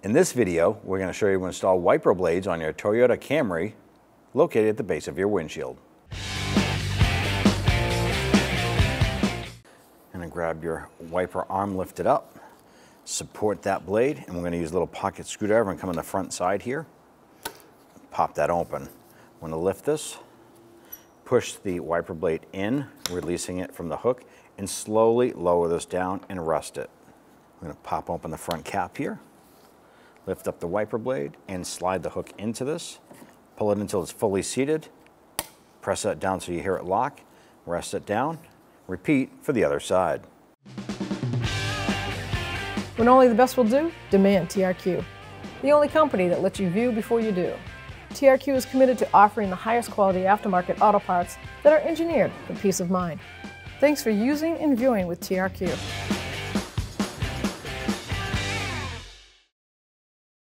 In this video, we're going to show you how to install wiper blades on your Toyota Camry located at the base of your windshield. I'm going to grab your wiper arm lifted up, support that blade, and we're going to use a little pocket screwdriver and come on the front side here. Pop that open. I'm going to lift this, push the wiper blade in, releasing it from the hook, and slowly lower this down and rest it. I'm going to pop open the front cap here. Lift up the wiper blade and slide the hook into this. Pull it until it's fully seated. Press that down so you hear it lock. Rest it down. Repeat for the other side. When only the best will do, demand TRQ. The only company that lets you view before you do. TRQ is committed to offering the highest quality aftermarket auto parts that are engineered for peace of mind. Thanks for using and viewing with TRQ.